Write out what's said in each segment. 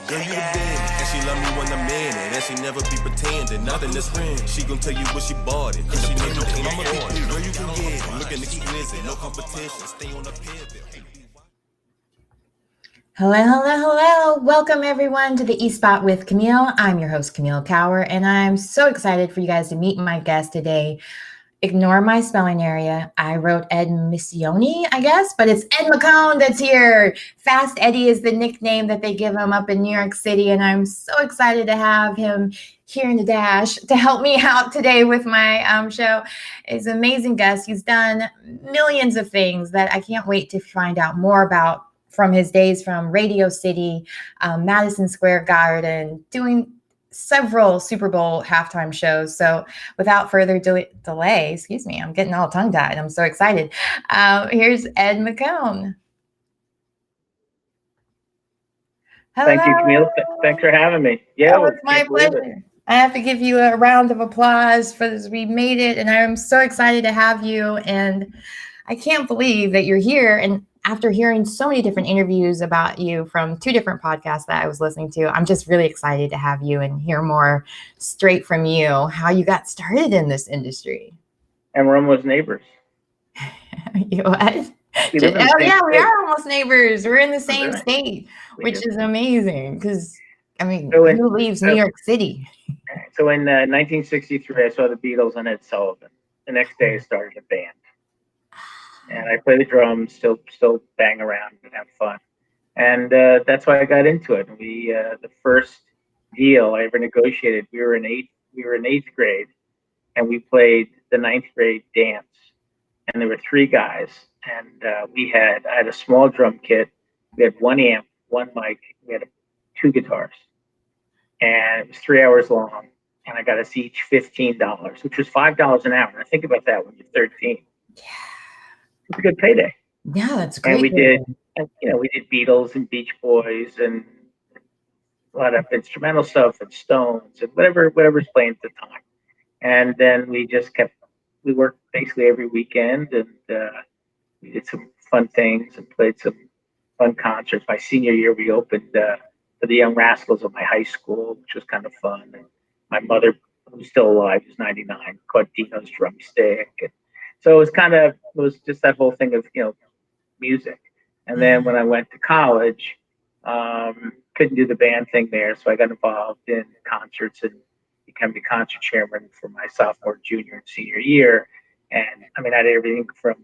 Girl, you the best, and she love me when I'm in it, and she never be pretending, nothing is real. She gon' tell you what she bought it, and she know you can't afford it. Girl, you can get it, looking exquisite, no competition, stay on the pivot. Hello, hello, hello. Welcome everyone to the E-Spot with Camille. I'm your host, Camille Cower, and I'm so excited for you guys to meet my guest today. Ignore my spelling area. I wrote Ed Micone, I guess, but it's Ed Micone that's here. Fast Eddie is the nickname that they give him up in New York City, and I'm so excited to have him here in the dash to help me out today with my show. He's an amazing guest. He's done millions of things that I can't wait to find out more about from his days from Radio City, Madison Square Garden, doing several Super Bowl halftime shows. So without further delay, excuse me, I'm getting all tongue-tied. I'm so excited. Here's Ed Micone. Hello. Thank you, Camille. Thanks for having me. Yeah, it's my pleasure. I have to give you a round of applause for this. We made it, and I'm so excited to have you. And I can't believe that you're here. And after hearing so many different interviews about you from two different podcasts that I was listening to, I'm just really excited to have you and hear more straight from you, how you got started in this industry. And we're almost neighbors. You what? Yeah, we are almost neighbors. We're in the same state, which is amazing because, I mean, who leaves New York City? So in 1963, I saw the Beatles on Ed Sullivan. The next day I started a band. And I play the drums, still bang around and have fun. And that's why I got into it. We the first deal I ever negotiated, we were in eighth grade, and we played the ninth grade dance. And there were three guys, and I had a small drum kit. We had one amp, one mic, we had two guitars, and it was 3 hours long. And I got us each $15, which was $5 an hour. And I think about that when you're 13. Yeah. It's a good payday. Yeah, that's great. And we did Beatles and Beach Boys and a lot of instrumental stuff and Stones and whatever's playing at the time. And then we worked basically every weekend, and we did some fun things and played some fun concerts. My senior year, we opened for the Young Rascals at my high school, which was kind of fun. And my mother, who's still alive, is 99, caught Dino's drumstick. And so it was just that whole thing of, music. And then when I went to college, couldn't do the band thing there. So I got involved in concerts and became the concert chairman for my sophomore, junior, and senior year. And I mean, I did everything from,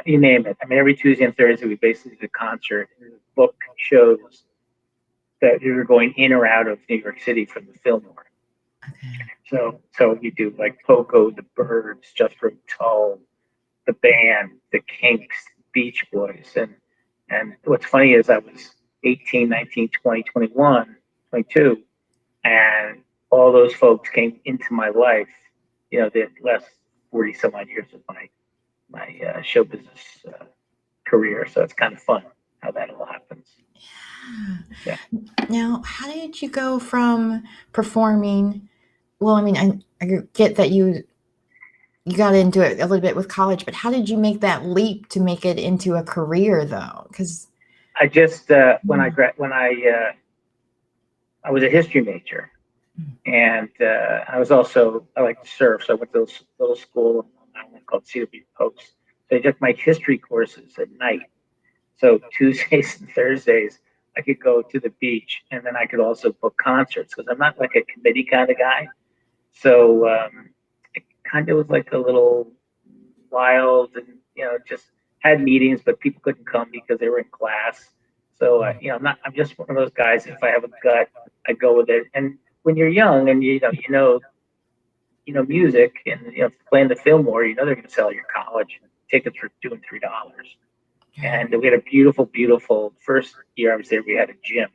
you name it. I mean, every Tuesday and Thursday, we basically did a concert. And the book shows that we were going in or out of New York City from the Fillmore. Okay. So we do like Poco, the Birds, Jethro Tull, the band, the Kinks, Beach Boys. And what's funny is I was 18, 19, 20, 21, 22, and all those folks came into my life, the last 40 some odd years of my show business career. So it's kind of fun how that all happens. Yeah. Now, how did you go from performing? Well, I mean, I get that you got into it a little bit with college, but how did you make that leap to make it into a career, though? Because I just when I was a history major, and I like to surf, so I went to this little school called Cedar Beach Post. So I took my history courses at night. So Tuesdays and Thursdays, I could go to the beach, and then I could also book concerts because I'm not like a committee kind of guy. So it kind of was like a little wild, and just had meetings, but people couldn't come because they were in class. So I'm just one of those guys. If I have a gut, I go with it. And when you're young and you know music, and playing the Fillmore, they're going to sell your college tickets for $2 and $3. And we had a beautiful first year I was there. We had a gym,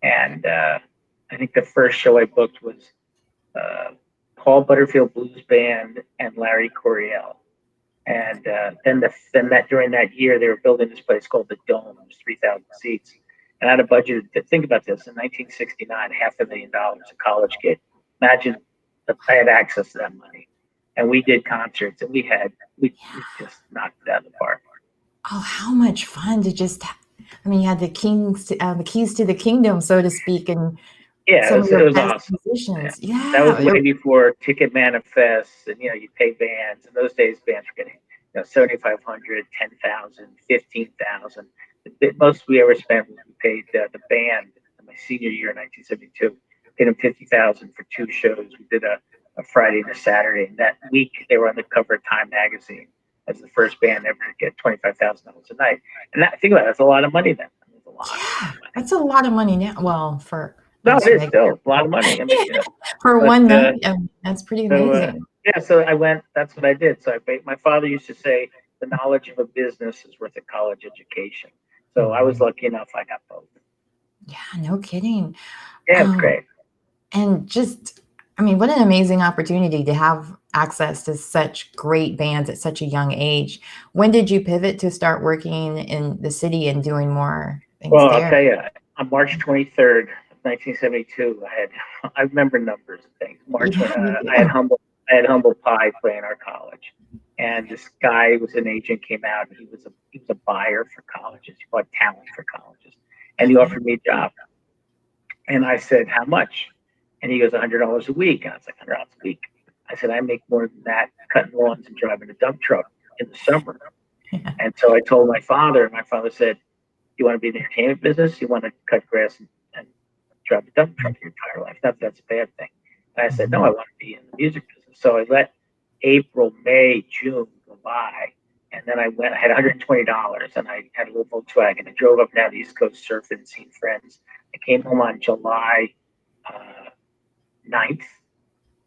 and I think the first show I booked was Paul Butterfield Blues Band and Larry Coryell. And then during that year, they were building this place called the Dome. It was 3,000 seats. And I had a budget to think about this in 1969, $500,000 a college kid. Imagine if I had access to that money. And we did concerts, and we just knocked it out of the park. Oh, how much fun to just I mean, you had the keys to the kingdom, so to speak, and Yeah, some of it your was best awesome. Yeah. musicians. That was Yeah. way before ticket manifests and, you pay bands. In those days, bands were getting, 7,500, 10,000, 15,000. The most we ever spent was we paid the band in my senior year in 1972, paid them 50,000 for 2 shows. We did a Friday and a Saturday. And that week, they were on the cover of Time magazine as the first band ever to get $25,000 a night. And think about it, that's a lot of money then. That's a lot Yeah, of money. that's a lot of money now. Well, for No, it us is regular still a lot of money. I mean, for but one night, that's pretty so amazing. yeah, so I went. That's what I did. So my father used to say, "The knowledge of a business is worth a college education." So I was Mhm. lucky enough. I got both. Yeah, no kidding. Yeah, it's Um, great. and just, I mean, what an amazing opportunity to have access to such great bands at such a young age. When did you pivot to start working in the city and doing more things Well, I'll there? tell you, on March 23rd, 1972, I remember numbers and things. March when Yeah, me I had humble pie playing our college, and this guy was an agent came out. And he was a buyer for colleges. He bought talent for colleges, and he Okay. offered me a job. And I said, how much? And he goes, $100 a week. And I was like, $100 a week. I said, I make more than that cutting lawns and driving a dump truck in the summer. Yeah. And so I told my father, and my father said, you want to be in the entertainment business? You want to cut grass and drive a dump truck your entire life? That's a bad thing. And I said, no, I want to be in the music business. So I let April, May, June go by. And then I had $120 and I had a little Volkswagen. I drove up down the East Coast surfing, seeing friends. I came home on July 9th,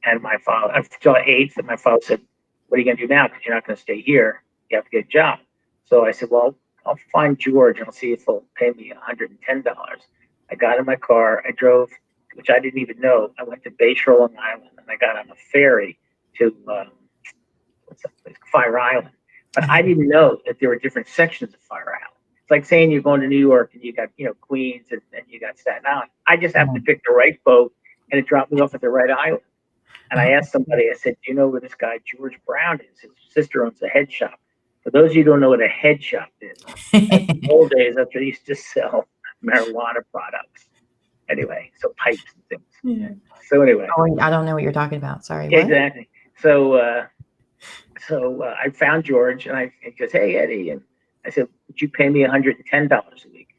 and my father, July 8th, and my father said, what are you going to do now? Because you're not going to stay here. You have to get a job. So I said, well, I'll find George and I'll see if he'll pay me $110. I got in my car. I drove, which I didn't even know. I went to Bayshore, Long Island, and I got on a ferry to what's that place? Fire Island. But I didn't know that there were different sections of Fire Island. It's like saying you're going to New York and you got, Queens and you got Staten Island. I just happened to pick the right boat and it dropped me off at the right island. And I asked somebody, I said, do you know where this guy George Brown is? His sister owns a head shop. For those of you who don't know what a head shop is, in the old days, that's where they used to sell marijuana products. Anyway, so pipes and things. Yeah. So anyway. Oh, I don't know what you're talking about. Sorry. Yeah, What? exactly. So I found George and he goes, hey, Eddie. And I said, would you pay me $110 a week?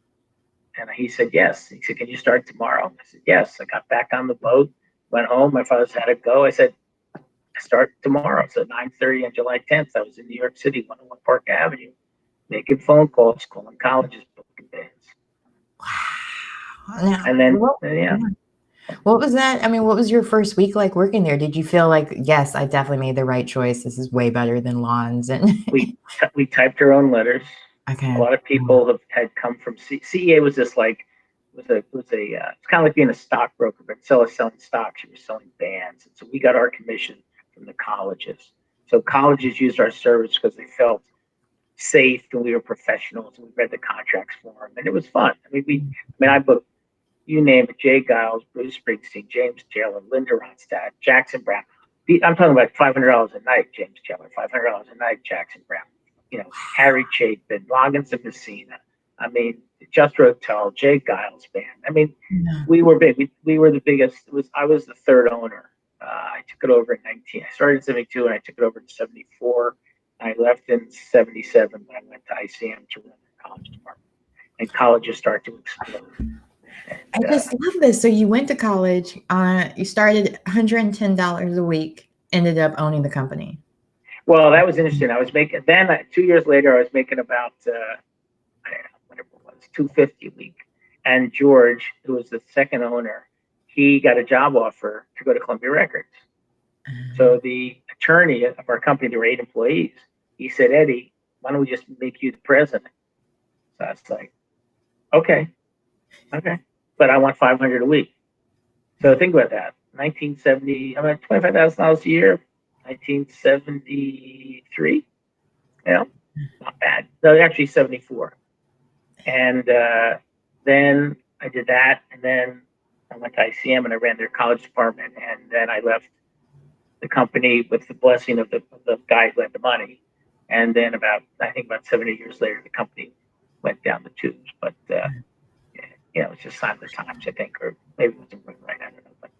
And he said, yes. He said, can you start tomorrow? I said, yes. I got back on the boat, went home. My father said, had to go. I said, I start tomorrow. So 9:30 on July 10th, I was in New York City, 101 Park Avenue, making phone calls, calling colleges, booking bands. Wow. Now, And then, yeah. What was that? I mean, what was your first week like working there? Did you feel like, yes, I definitely made the right choice. This is way better than lawns. And we typed our own letters. okay. A lot of people had come from CEA. Was this like it's kind of like being a stockbroker, but instead of selling stocks, you were selling bands. And so we got our commission from the colleges. So colleges used our service because they felt safe and we were professionals and we read the contracts for them and it was fun. I booked, you name it, Jay Giles, Bruce Springsteen, James Taylor, Linda Ronstadt, Jackson Brown. I'm talking about $500 a night, James Taylor, $500 a night, Jackson Brown. Harry Chapin, Loggins and Messina. Just Rotel, Jay Giles band. We were big. We were the biggest. I was the third owner. I took it over in 19. I started in 72 and I took it over in 74. I left in 77 when I went to ICM to run the college department. And colleges start to explode. I just love this. So you went to college. You started $110 a week, ended up owning the company. Well, that was interesting. I was making, then 2 years later, I was making about, I don't know, whatever it was, $250 a week. And George, who was the second owner, he got a job offer to go to Columbia Records. So the attorney of our company, there were 8 employees. He said, Eddie, why don't we just make you the president? So I was like, okay. But I want $500 a week. So think about that. 1970, I'm at $25,000 a year. 1973, not bad. No, actually 74. And then I did that, and then I went to ICM and I ran their college department, and then I left the company with the blessing of the guy who had the money. And then I think about 7 or 8 years later, the company went down the tubes. But it's just sign of the times, I think, or maybe it wasn't right. I don't know, but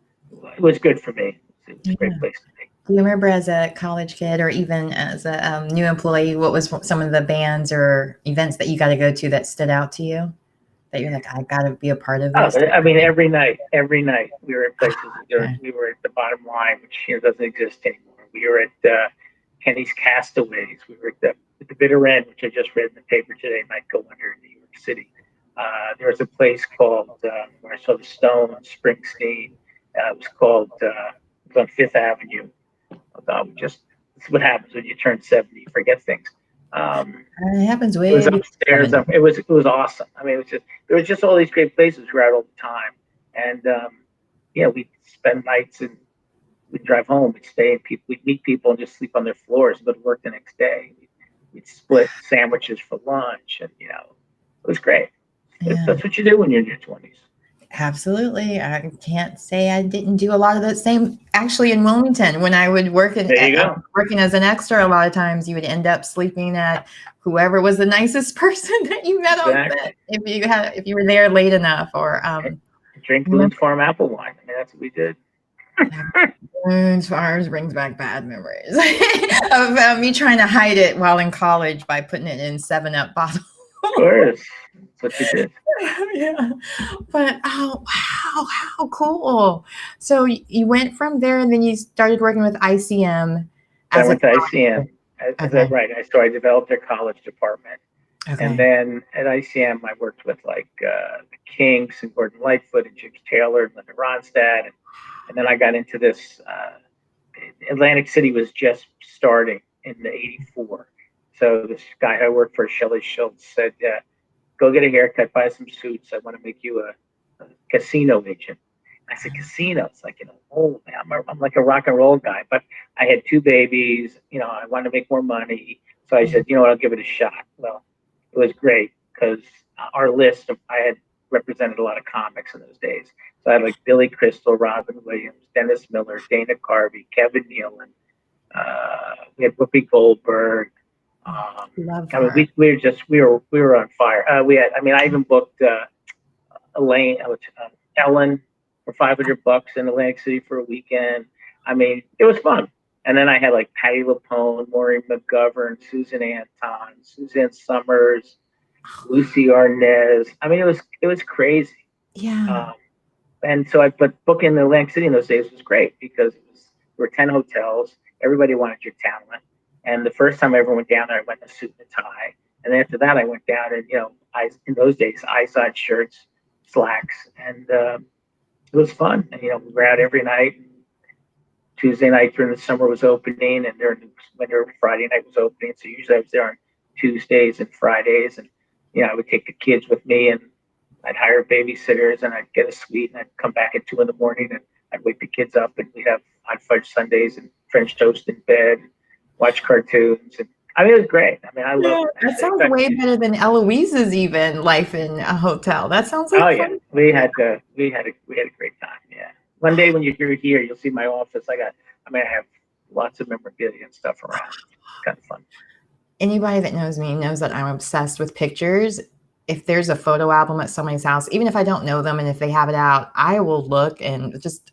it was good for me. It was a great place to be. Do you remember as a college kid or even as a new employee, what was some of the bands or events that you got to go to that stood out to you? That you're like, I got to be a part of this? I mean, every night we were at places. We were at the Bottom Line, which doesn't exist anymore. We were at Kenny's Castaways. We were at the Bitter End, which I just read in the paper today, might go under in New York City. There was a place called where I saw the Stones, Springsteen. It was on Fifth Avenue. This is what happens when you turn 70. You forget things. It happens way. It was upstairs. It was awesome. I mean, there was just all these great places we were at all the time, and we'd spend nights and we'd drive home. We'd stay and we'd meet people and just sleep on their floors, and go to work the next day. We'd split sandwiches for lunch, and it was great. Yeah. That's what you do when you're in your 20s. Absolutely. I can't say I didn't do a lot of that same. Actually, in Wilmington, when I would working as an extra, a lot of times you would end up sleeping at whoever was the nicest person that you met on set. If you were there late enough, or drink Boone's Farm apple wine. I mean, that's what we did. Boone's Farms brings back bad memories of me trying to hide it while in college by putting it in 7-Up bottles. Of course. That's what you did. Yeah. But wow, how cool. So you went from there and then you started working with ICM. I went to ICM. Right. So I developed their college department. Okay. And then at ICM, I worked with the Kinks and Gordon Lightfoot and James Taylor and Linda Ronstadt. And then I got into this. Atlantic City was just starting in the 84. So this guy I worked for, Shelley Schultz, said, go get a haircut, buy some suits. I want to make you a casino agent. I said, casino? It's like, oh man, I'm like a rock and roll guy, but I had 2 babies, I wanted to make more money. So I said, I'll give it a shot. Well, it was great because I had represented a lot of comics in those days. So I had Billy Crystal, Robin Williams, Dennis Miller, Dana Carvey, Kevin Nealon. We had Whoopi Goldberg. We were on fire. I even booked Ellen for $500 in Atlantic City for a weekend. I mean, it was fun. And then I had Patti LuPone, Maureen McGovern, Susan Anton, Suzanne Summers, Lucy Arnaz. I mean, it was crazy. Yeah. And so booking the Atlantic City in those days was great because there were 10 hotels. Everybody wanted your talent. And the first time I ever went down there, I went in a suit and a tie. And then after that, I went down and, in those days, ISOD shirts, slacks. And it was fun. And, we were out every night. Tuesday night during the summer was opening, and Friday night was opening. So usually I was there on Tuesdays and Fridays. And, I would take the kids with me, and I'd hire babysitters, and I'd get a suite, and I'd come back at 2 a.m. and I'd wake the kids up, and we'd have hot fudge sundaes and French toast in bed. Watch cartoons, and it was great. I love it. That sounds way better than Eloise's even life in a hotel. That sounds like fun. We had a great time. Yeah. One day when you're here, you'll see my office. I have lots of memorabilia and stuff around. It's kind of fun. Anybody that knows me knows that I'm obsessed with pictures. If there's a photo album at somebody's house, even if I don't know them, and if they have it out, I will look and just.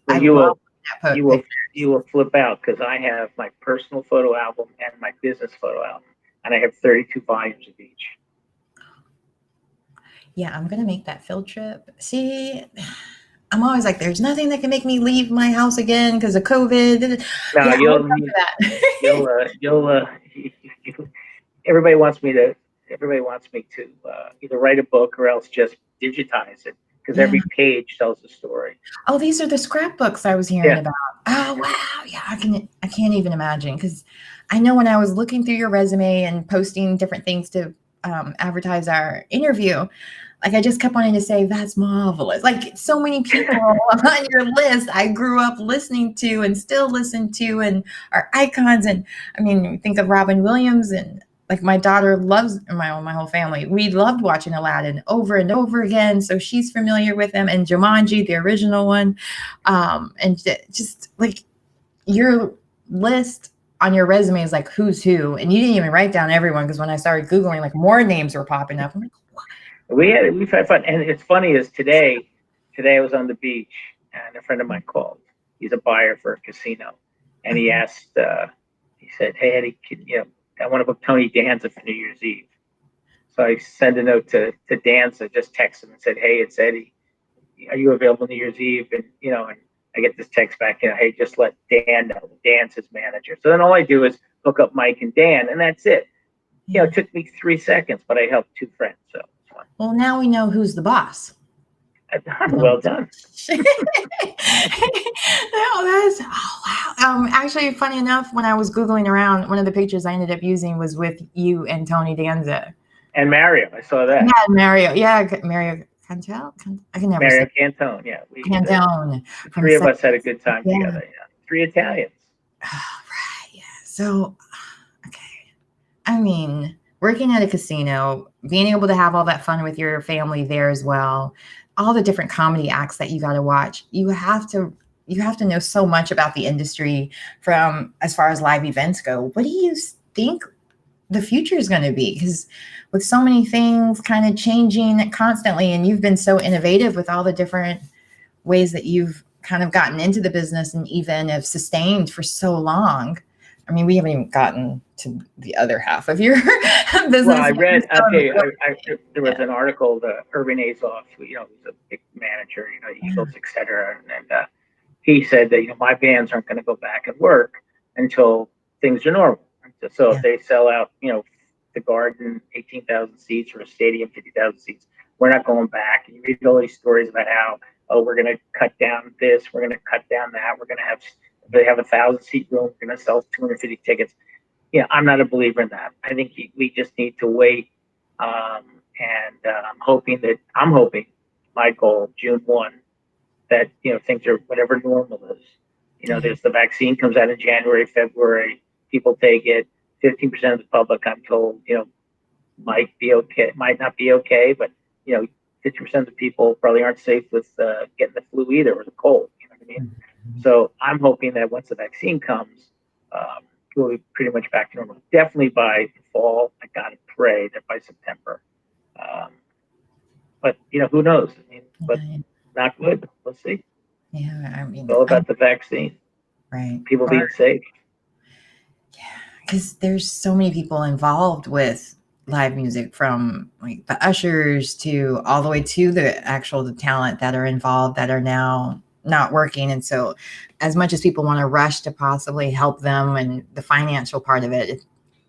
You will flip out because I have my personal photo album and my business photo album, and I have 32 volumes of each. Yeah, I'm gonna make that field trip. See, I'm always like, there's nothing that can make me leave my house again because of COVID. No, everybody wants me to either write a book or else just digitize it. Because every page tells a story. Oh, these are the scrapbooks I was hearing about. Oh, wow. Yeah, I can't even imagine. Because I know when I was looking through your resume and posting different things to advertise our interview, I just kept wanting to say, that's marvelous. So many people on your list I grew up listening to and still listen to and are icons. And think of Robin Williams, and my daughter loves, my whole family, we loved watching Aladdin over and over again. So she's familiar with them, and Jumanji, the original one. And just your list on your resume is who's who. And you didn't even write down everyone, because when I started Googling, more names were popping up. I'm like, what? we've had fun, and it's funny is today I was on the beach and a friend of mine called. He's a buyer for a casino, and he asked, he said, "Hey Eddie, I want to book Tony Danza for New Year's Eve." So I sent a note to Danza, just text him and said, "Hey, it's Eddie. Are you available New Year's Eve?" And I get this text back, "Hey, just let Dan know. Dan's his manager." So then all I do is hook up Mike and Dan, and that's it. It took me 3 seconds, but I helped two friends, so it's fun. Well, now we know who's the boss. Well done. Wow. Actually, funny enough, when I was Googling around, one of the pictures I ended up using was with you and Tony Danza. And Mario, I saw that. Yeah, Mario. Yeah, Mario Cantel. I can never Mario say Cantone, yeah. Cantone. Three of us had a good time together. Yeah. 3 Italians. Right. Yeah. So, okay. I mean, working at a casino, being able to have all that fun with your family there as well, all the different comedy acts that you got to watch, you have to know so much about the industry from as far as live events go. What do you think the future is going to be? Because with so many things kind of changing constantly, and you've been so innovative with all the different ways that you've kind of gotten into the business and even have sustained for so long. I mean, we haven't even gotten to the other half of your business. Well, I read, there was an article, the Irving Azoff, who's a big manager, Eagles, et cetera. And he said that, my bands aren't going to go back and work until things are normal. So if they sell out, the Garden, 18,000 seats, or a stadium, 50,000 seats, we're not going back. And you read all these stories about how, we're going to cut down this, we're going to cut down that, we're going to have, if they have a 1,000-seat room, we're going to sell 250 tickets. I'm not a believer in that. I think we just need to wait. And I'm hoping, my goal, June 1, that, things are whatever normal is. There's the vaccine comes out in January, February, people take it. 15% of the public, I'm told, might be okay, might not be okay, but, 50% of the people probably aren't safe with getting the flu either, or the cold. You know what I mean? Mm-hmm. So I'm hoping that once the vaccine comes, we'll be pretty much back to normal. Definitely by the fall. I gotta pray that by September. But who knows? I mean, but not good. We'll see. Yeah, I mean, it's all about the vaccine. Right. People being safe. Yeah, because there's so many people involved with live music, from like the ushers to all the way to the talent that are involved that are now not working. And so as much as people want to rush to possibly help them, and the financial part of it,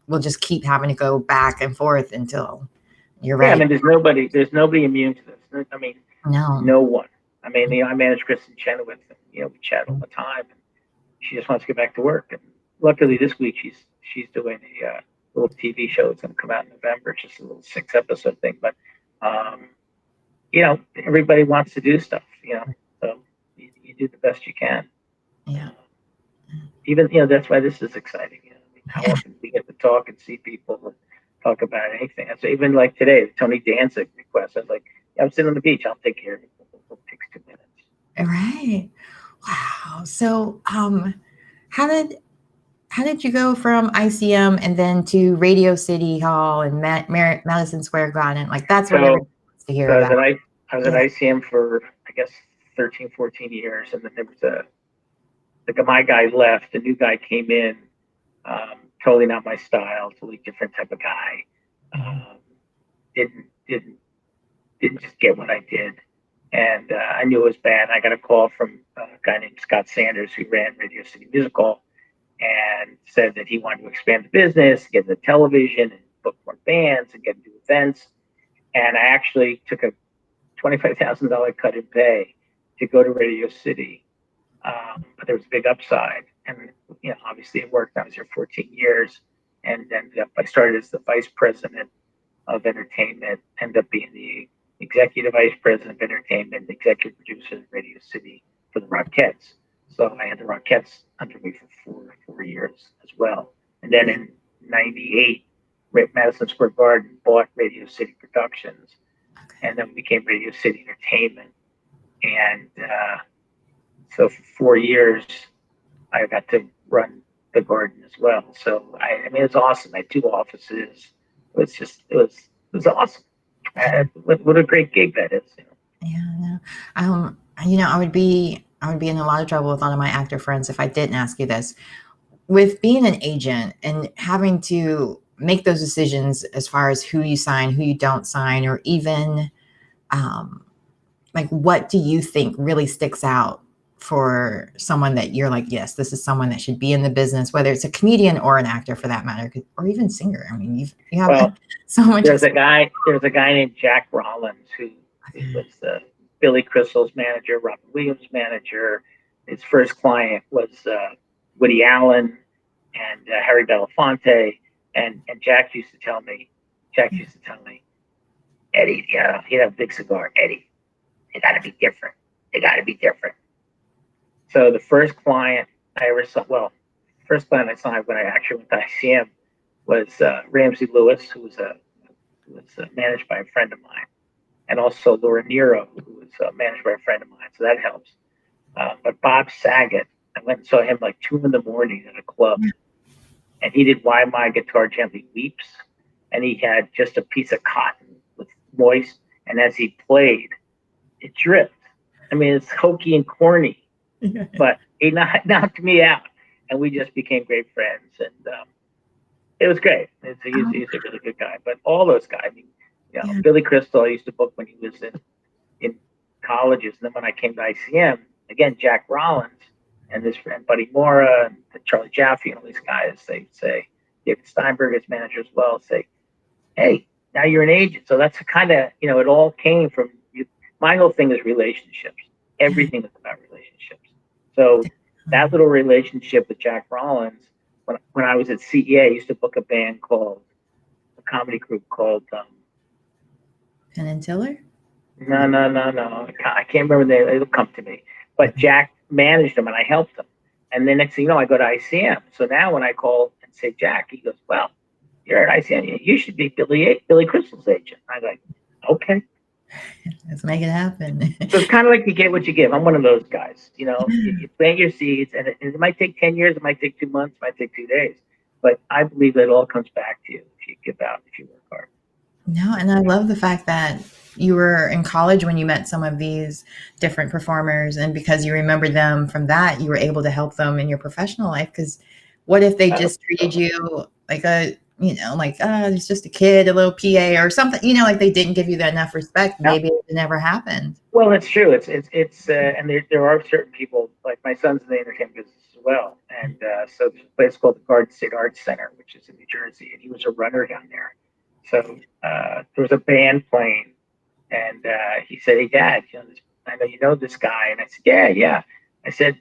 we'll just keep having to go back and forth until you're right. Yeah, I mean, there's nobody immune to this. I mean, no one. I mean, I manage Kristen Chenoweth, and we chat all the time, and she just wants to get back to work. And luckily this week she's doing a little TV show that's going to come out in November. It's just a little 6-episode thing, but everybody wants to do stuff, so you do the best you can. Yeah. Even that's why this is exciting. How often we get to talk and see people and talk about anything. So even like today, the Tony Danza request, I was like, I'm sitting on the beach, I'll take care of it. It takes 2 minutes. All right. Wow. So how did you go from ICM and then to Radio City Hall and Madison Square Garden? Like, that's what everyone wants to hear about. I was at ICM for, I guess, 13, 14 years. And then there was my guy left, a new guy came in, totally not my style, totally different type of guy. Didn't just get what I did. And I knew it was bad. I got a call from a guy named Scott Sanders, who ran Radio City Music Hall, and said that he wanted to expand the business, get into television, and book more bands, and get into events. And I actually took a $25,000 cut in pay to go to Radio City, but there was a big upside. And obviously it worked. I was here 14 years, and then I started as the vice president of entertainment, ended up being the executive vice president of entertainment, executive producer of Radio City for the Rockettes. So I had the Rockettes under me for four years as well. And then in '98, Madison Square Garden bought Radio City Productions, and then became Radio City Entertainment. And so for 4 years, I got to run the Garden as well. So I mean, it's awesome. I had 2 offices. It was awesome. What a great gig that is. Yeah. I would be in a lot of trouble with a lot of my actor friends if I didn't ask you this. With being an agent and having to make those decisions as far as who you sign, who you don't sign, or even like, what do you think really sticks out for someone that you're like, yes, this is someone that should be in the business, whether it's a comedian or an actor for that matter, or even singer. I mean, you have so much. There's a guy named Jack Rollins who was Billy Crystal's manager, Robin Williams' manager. His first client was Woody Allen and Harry Belafonte. And Jack used to tell me, Eddie, he'd have a big cigar. Eddie, they got to be different. They got to be different. So the first client I ever saw, first client I saw when I actually went to ICM was Ramsey Lewis, who was managed by a friend of mine, and also Laura Nero, who was managed by a friend of mine. So that helps. But Bob Saget, I went and saw him like 2 a.m. at a club, and he did "Why My Guitar Gently Weeps," and he had just a piece of cotton with moist, and as he played, it dripped. I mean, it's hokey and corny, but he knocked me out, and we just became great friends, and it was great. He's a really good guy. But all those guys, I mean, Billy Crystal, I used to book when he was in colleges, and then when I came to ICM, again, Jack Rollins and his friend Buddy Mora and Charlie Jaffe and all these guys, they say, David Steinberg, his manager as well, say, hey, now you're an agent. So that's kind of, it all came from you. My whole thing is relationships. Everything is about relationships. So that little relationship with Jack Rollins, when I was at CEA, I used to book a comedy group called Penn and Teller? No. I can't remember the name. It'll come to me. But Jack managed them, and I helped them. And then next thing you know, I go to ICM. So now when I call and say Jack, he goes, well, you're at ICM. You should be Billy Crystal's agent. I'm like, okay. Let's make it happen. So it's kind of like you get what you give. I'm one of those guys. You plant your seeds, and it might take 10 years. It might take 2 months. It might take 2 days. But I believe that it all comes back to you if you give out, if you work hard. No, and I love the fact that you were in college when you met some of these different performers, and because you remembered them from that, you were able to help them in your professional life. Because what if they just treated you like it's just a kid, a little PA or something, like they didn't give you enough respect. Maybe it never happened. Well, it's true. It's and there are certain people, like my son's in the entertainment business as well. And so there's a place called the Garden State Arts Center, which is in New Jersey, and he was a runner down there. So there was a band playing, and he said, hey, Dad, I know you know this guy. And I said, yeah. I said,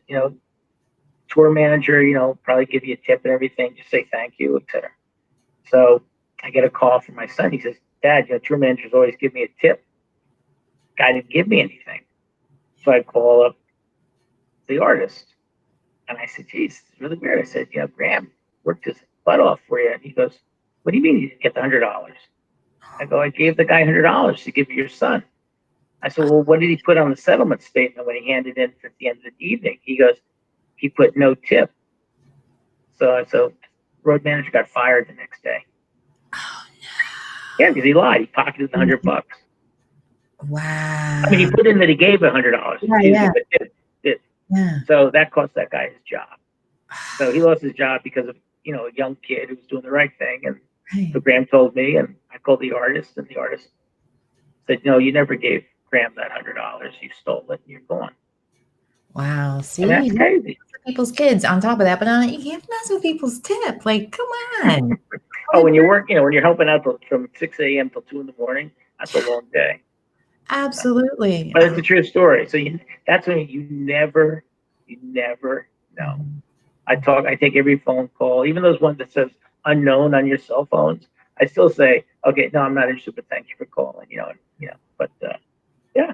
tour manager, probably give you a tip and everything. Just say thank you, etc. So I get a call from my son. He says, Dad, tour managers always give me a tip. Guy didn't give me anything. So I call up the artist. And I said, geez, it's really weird. I said, Graham worked his butt off for you. And he goes, what do you mean you didn't get the $100? I go, I gave the guy $100 to give to your son. I said, well, what did he put on the settlement statement when he handed in at the end of the evening? He goes, he put no tip. So road manager got fired the next day. Oh no! Yeah, because he lied. He pocketed the $100. Wow. I mean, he put in that he gave $100. Yeah. Yeah. So that cost that guy his job. So he lost his job because of a young kid who was doing the right thing. And so Graham told me, and I called the artist, and the artist said, no, you never gave Graham that $100. You stole it, and you're gone. Wow. See, and that's crazy. People's kids on top of that, but you can't mess with people's tip. Like, come on. When you work, when you're helping out from 6 a.m. till 2 in, that's a long day. Absolutely. But it's a true story. So that's when you never know. I take every phone call, even those ones that says unknown on your cell phones. I still say, okay, no, I'm not interested, but thank you for calling. But yeah.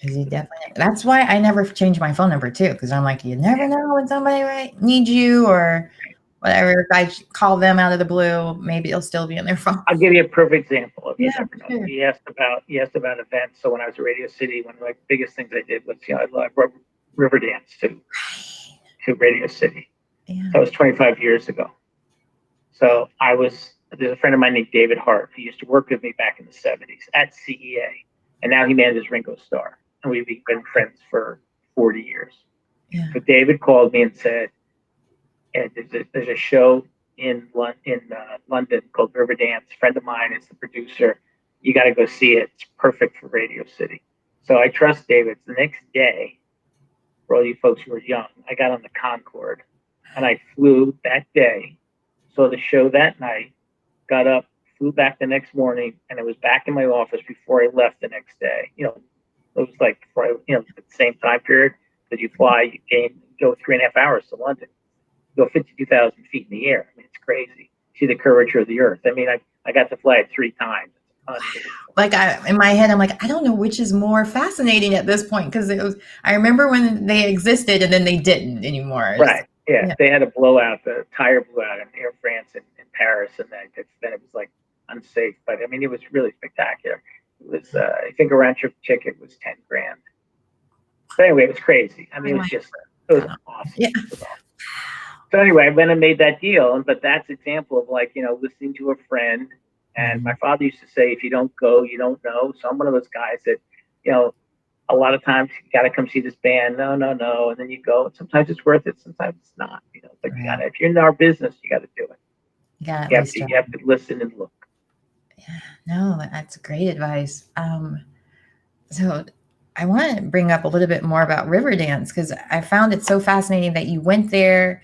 You definitely. That's why I never change my phone number too, because I'm like, you never know when somebody needs you or whatever. If I call them out of the blue, maybe it'll still be in their phone. I'll give you a perfect example. If you never know. Sure. You asked about events. So when I was at Radio City, one of the biggest things I did was I brought Riverdance to Radio City. Yeah. That was 25 years ago. So I was there's a friend of mine named David Hart. He used to work with me back in the 70s at CEA, and now he manages Ringo Starr. And we've been friends for 40 years. Yeah. So David called me and said, there's a show in London called Riverdance. A friend of mine is the producer. You got to go see it. It's perfect for Radio City. So I trust David. The next day, for all you folks who are young, I got on the Concorde and I flew that day, saw the show that night, got up, flew back the next morning, and I was back in my office before I left the next day. You know, it was like before at the same time period that you fly, you go 3.5 hours to London, go 52,000 feet in the air. I mean, it's crazy. See the curvature of the earth. I mean, I got to fly it 3 times. Like in my head, I'm like, I don't know which is more fascinating at this point, because I remember when they existed and then they didn't anymore. Right. Yeah. They had a blowout, the tire blew out in Air France in Paris, and then it was like unsafe. But I mean, it was really spectacular. It was, I think a round trip ticket was 10 grand. But anyway, it was crazy. I mean, it was awesome. Yeah. It was awesome. So anyway, I went and made that deal, but that's an example of like, listening to a friend. And my father used to say, if you don't go, you don't know. So I'm one of those guys that, a lot of times you got to come see this band. No. And then you go. And sometimes it's worth it. Sometimes it's not. But you got to, if you're in our business, you got to do it. You have to listen and look. Yeah, no, that's great advice. So I want to bring up a little bit more about Riverdance, because I found it so fascinating that you went there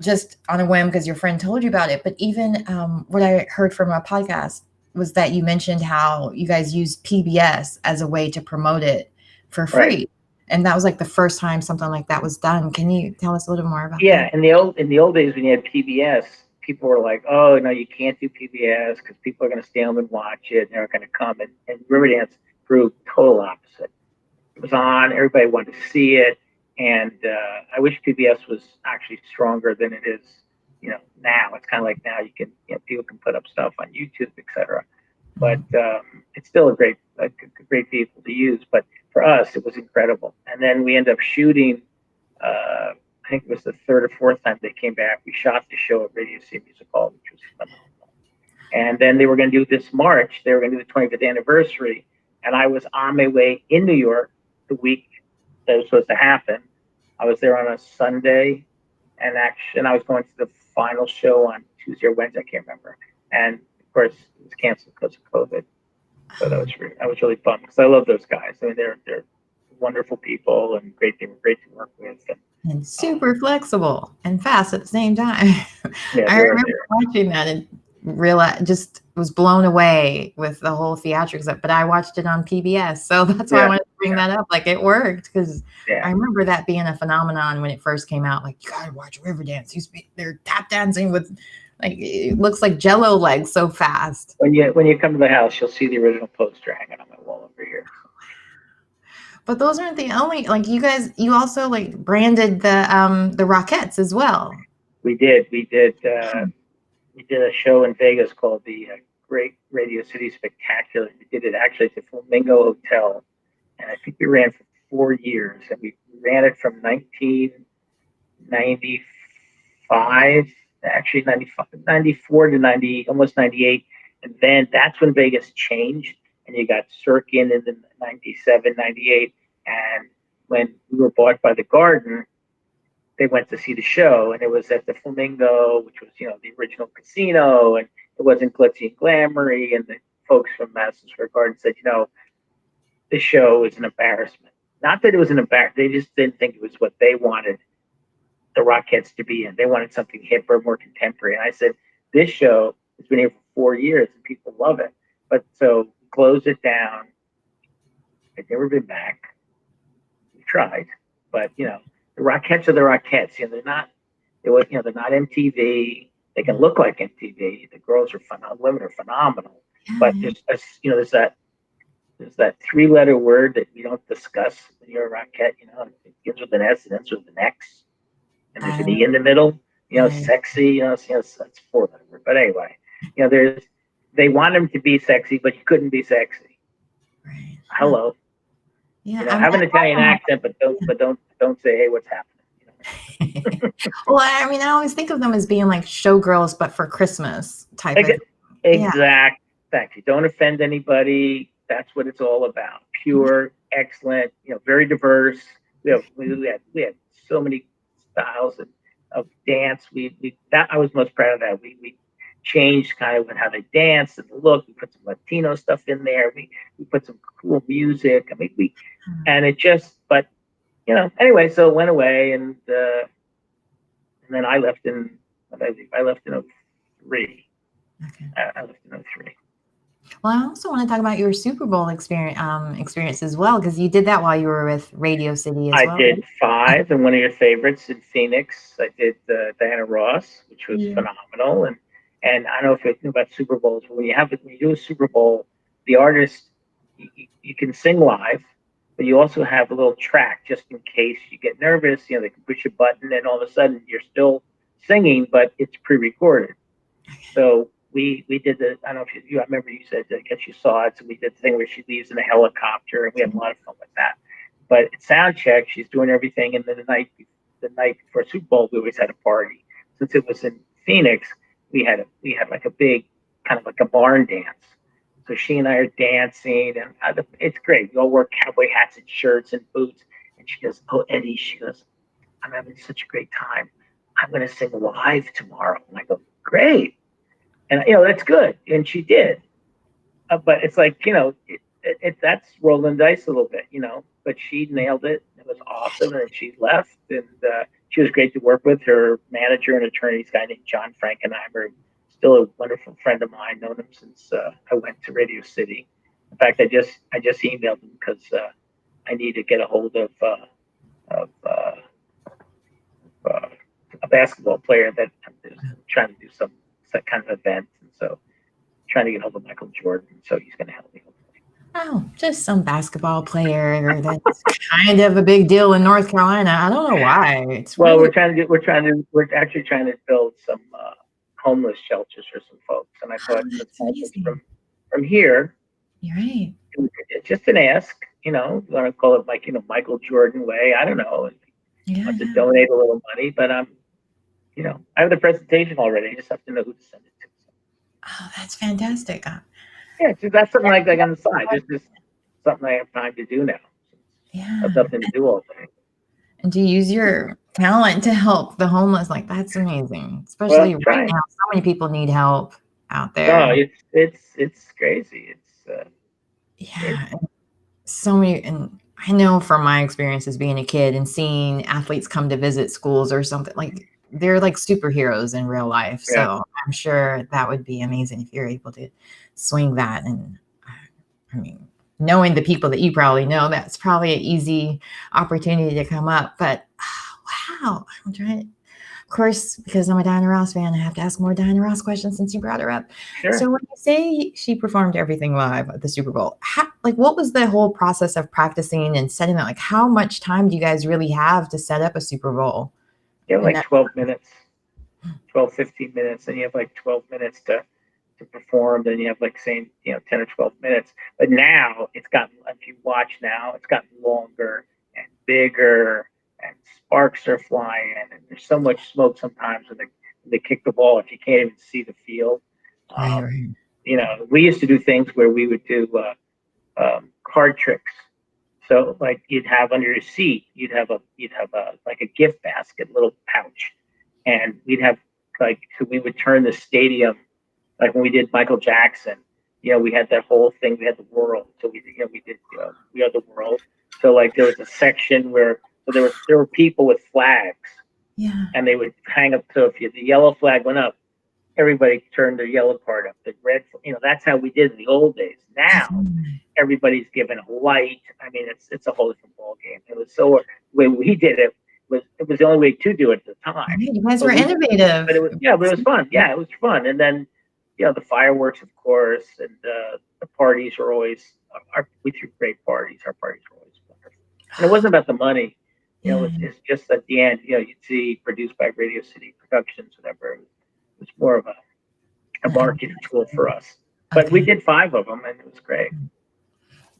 just on a whim because your friend told you about it. But even what I heard from a podcast was that you mentioned how you guys used PBS as a way to promote it for free. Right. And that was like the first time something like that was done. Can you tell us a little more about that? Yeah, in the old days when you had PBS, people were like, oh, no, you can't do PBS because people are going to stay home and watch it, and they're going to come. And Riverdance proved total opposite. It was on, everybody wanted to see it. And I wish PBS was actually stronger than it is, now. It's kind of like now people can put up stuff on YouTube, etc. But it's still a great vehicle to use. But for us, it was incredible. And then we ended up shooting, I think it was the 3rd or 4th time they came back. We shot the show at Radio City Music Hall, which was phenomenal. And then they were going to do this March. They were going to do the 25th anniversary. And I was on my way in New York the week that was supposed to happen. I was there on a Sunday, and I was going to the final show on Tuesday or Wednesday, I can't remember. And of course, it was canceled because of COVID. So I was really bummed because I love those guys. I mean, they're wonderful people and they were great to work with. And super flexible and fast at the same time. Yeah, I remember watching that and just was blown away with the whole theatrics. But I watched it on PBS, so that's why I wanted to bring that up. Like, it worked because I remember that being a phenomenon when it first came out. Like, you gotta watch Riverdance. They're tap dancing with, like, it looks like Jello legs so fast. When you come to the house, you'll see the original poster hanging on my wall over here. But those aren't the only, like, you also like branded the Rockettes as well. We did. We did a show in Vegas called the Great Radio City Spectacular. We did it actually at the Flamingo Hotel, and I think we ran for 4 years. And we ran it from 1995, actually 94 to 90, almost 98. And then that's when Vegas changed, and you got Cirque in the 97, 98. And when we were bought by the Garden, they went to see the show, and it was at the Flamingo, which was, the original casino, and it wasn't glitzy and glamoury. And the folks from Madison Square Garden said, the show is an embarrassment. Not that it was an embarrassment. They just didn't think it was what they wanted the Rockettes to be in. They wanted something hipper, more contemporary. And I said, this show has been here for 4 years, and people love it. But so close it down. They've never been back. We tried, but the Rockettes are the Rockettes. They're not. They're not MTV. They can look like MTV. The girls are women are phenomenal. Yeah. But there's that 3-letter word that we don't discuss when you're a Rockette. It begins with an S and ends with an X, and there's an E in the middle. Sexy. That's 4-letter word. But anyway, they want them to be sexy, but you couldn't be sexy. Right. Hello. Yeah. Have an Italian accent, but don't say, hey, what's happening? Well, I mean, I always think of them as being like showgirls, but for Christmas type of. Yeah. Exactly. Don't offend anybody. That's what it's all about. Pure, excellent, very diverse. We had so many styles of dance. We that I was most proud of that. We changed kind of how they danced and the look. We put some Latino stuff in there. We put some cool music. I mean, and it just, but anyway, so it went away, and then I left in, I left in '03. Okay. I left in '03. Well, I also want to talk about your Super Bowl experience as well, because you did that while you were with Radio City as I well. did 5, and one of your favorites in Phoenix. I did Diana Ross, which was phenomenal. And I don't know if you know about Super Bowls, but when you do a Super Bowl, the artist, you can sing live, but you also have a little track just in case you get nervous. They can push a button, and all of a sudden you're still singing, but it's pre-recorded. So we did I don't know if I remember you said, I guess you saw it. So we did the thing where she leaves in a helicopter, and we had a lot of fun with that. But at sound check, she's doing everything, and then the night before Super Bowl, we always had a party. Since it was in Phoenix, we had like a big kind of like a barn dance. So she and I are dancing, and it's great. We all wear cowboy hats and shirts and boots. And she goes, "Oh, Eddie," she goes, "I'm having such a great time. I'm going to sing live tomorrow." And I go, "Great." And that's good. And she did. But it's like, that's rolling dice a little bit, but she nailed it. It was awesome. And she left, and she was great to work with. Her manager and attorney, this guy named John Frankenheimer, still a wonderful friend of mine, known him since I went to Radio City. In fact, I just emailed him because I need to get a hold of a basketball player that is trying to do some kind of event. And so trying to get hold of Michael Jordan. So he's going to help me. Oh, just some basketball player that's kind of a big deal in North Carolina. I don't know why. We're actually trying to build some homeless shelters for some folks. And I thought from here, you're right. It's just an ask, you want to call it like, Michael Jordan way. I don't know. Yeah, to donate a little money, but I have the presentation already. I just have to know who to send it to. Oh, that's fantastic. Yeah, so that's something like on the side. It's just something I have time to do now. Yeah. I have nothing to do all day. And to use your talent to help the homeless, like that's amazing. Especially right now, so many people need help out there. No, it's crazy. So many, and I know from my experiences being a kid and seeing athletes come to visit schools or something, like they're like superheroes in real life. Yeah. So I'm sure that would be amazing if you're able to swing that. And I mean, knowing the people that you probably know, that's probably an easy opportunity to come up. But wow, I'm trying. Of course, because I'm a Diana Ross fan, I have to ask more Diana Ross questions since you brought her up. Sure. So when you say she performed everything live at the Super Bowl, what was the whole process of practicing and setting that? Like, how much time do you guys really have to set up a Super Bowl? You have like 12 minutes, 12, 15 minutes, and you have like 12 minutes to perform. Then you have like 10 or 12 minutes. But now it's gotten, if you watch now, it's gotten longer and bigger. And sparks are flying, and there's so much smoke sometimes when they kick the ball if you can't even see the field. Right. We used to do things where we would do card tricks. So like you'd have under your seat, you'd have like a gift basket, little pouch, and we'd have so we would turn the stadium, like when we did Michael Jackson. We had that whole thing. We had the world. So we did We Are the World. So like there was a section where. So there were people with flags, and they would hang up. So if the yellow flag went up, everybody turned their yellow card up. The red, that's how we did in the old days. Now everybody's given a light. I mean, it's a whole different ball game. It was so the way we did it was the only way to do it at the time. You guys were innovative. But it was fun. Yeah, it was fun. And then the fireworks, of course, and the parties were always. We threw great parties. Our parties were always wonderful. And it wasn't about the money. It's just at the end, you'd see produced by Radio City Productions, whatever. It was more of a marketing tool for us. But we did 5 of them, and it was great.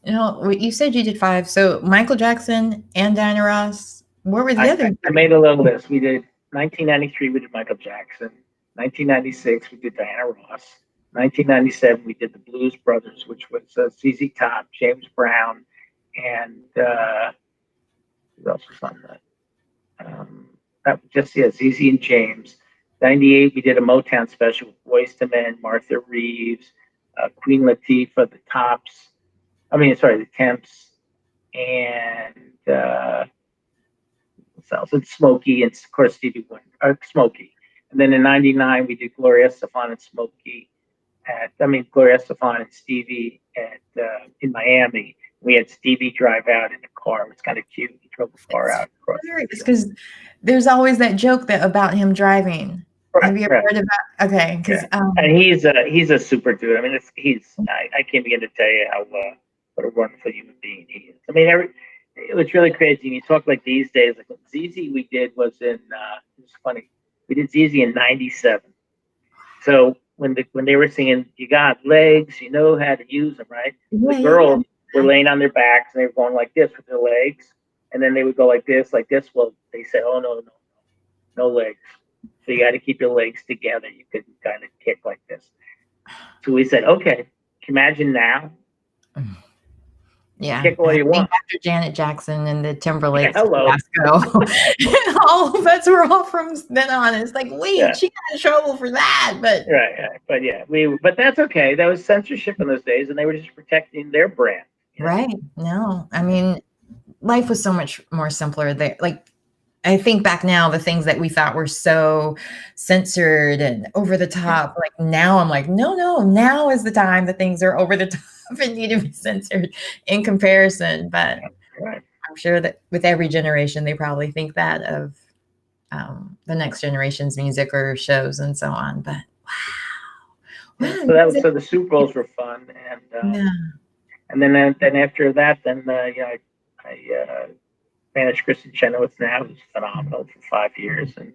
You said you did 5. So Michael Jackson and Diana Ross What were the other I three? made a little list. We did 1993. We did Michael Jackson. 1996. We did Diana Ross. 1997. We did the Blues Brothers, which was ZZ Top, James Brown, and who else was on that? That was just ZZ and James. 98. We did a Motown special with Boyz II Men, Martha Reeves, Queen Latifah, the Tops. I mean, sorry, the Temps, and and Smokey, and of course Stevie Wonder, Smokey. And then in '99 we did Gloria Estefan and Smokey Gloria Estefan and Stevie in Miami. We had Stevie drive out in the car. It was kind of cute. He drove the car out across the Because there's always that joke about him driving. Right, have you ever heard about? Okay, because and he's a super dude. I mean, I can't begin to tell you how what a wonderful human being he is. I mean, it was really crazy. And you talk like these days, like ZZ we did was in. It was funny. We did ZZ in '97. So when they were singing, "You got legs, you know how to use them," right? The girls were laying on their backs and they were going like this with their legs, and then they would go like this, like this. Well, they said, "Oh no legs." So you got to keep your legs together. You could kind of kick like this. So we said, "Okay, imagine now." Yeah, kick all you want. After Janet Jackson and the Timberlake hello. all bets were off from then on. It's like, wait, she got in trouble for that, but right. But yeah, but that's okay. That was censorship in those days, and they were just protecting their brand. Right? No, I mean, life was so much more simpler. There, like, I think back now, the things that we thought were so censored and over the top, like now I'm like, no, now is the time that things are over the top and need to be censored in comparison. But I'm sure that with every generation, they probably think that of the next generation's music or shows and so on. But wow. So the Super Bowls were fun, and then after that, I managed Kristen Chenoweth now, who's phenomenal for 5 years, and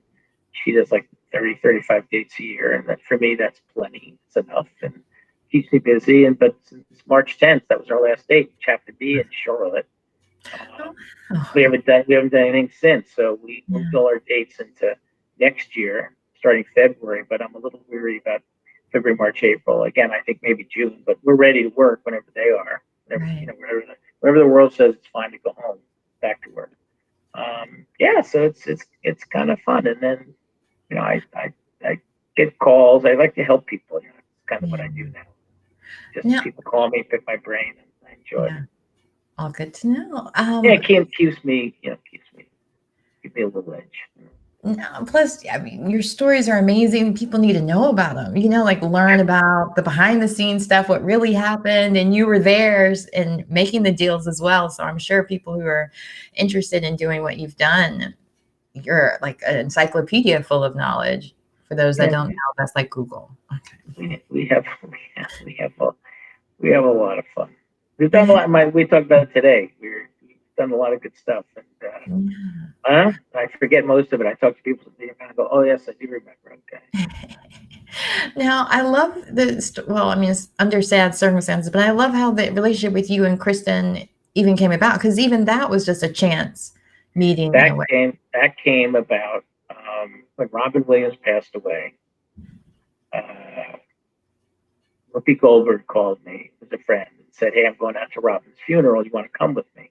she does like 30, 35 dates a year, and that for me that's plenty. It's enough and keeps me busy. But since March 10th, that was our last date, which happened to be in Charlotte. We haven't done anything since, so we moved all our dates into next year, starting February. But I'm a little weary about February, March, April. Again, I think maybe June, but we're ready to work whenever they are. Whenever the world says it's fine to go home, back to work. So it's kind of fun. And then I get calls. I like to help people. It's kind of what I do now. People call me, pick my brain, and I enjoy it. All good to know. It keeps me a little edge. No, plus, I mean, your stories are amazing. People need to know about them, like learn about the behind the scenes stuff, what really happened. And you were there and making the deals as well. So I'm sure people who are interested in doing what you've done, you're like an encyclopedia full of knowledge. For those that don't know, that's like Google. Okay. We have a lot of fun. We've done a lot. We talked about it today. We've done a lot of good stuff. And I forget most of it. I talk to people and kind of go, "Oh yes, I do remember." Okay. Now I love this. Well, I mean, it's under sad circumstances, but I love how the relationship with you and Kristen even came about, because even that was just a chance meeting. That came about when Robin Williams passed away. Whoopi Goldberg called me as a friend and said, "Hey, I'm going out to Robin's funeral. You want to come with me?"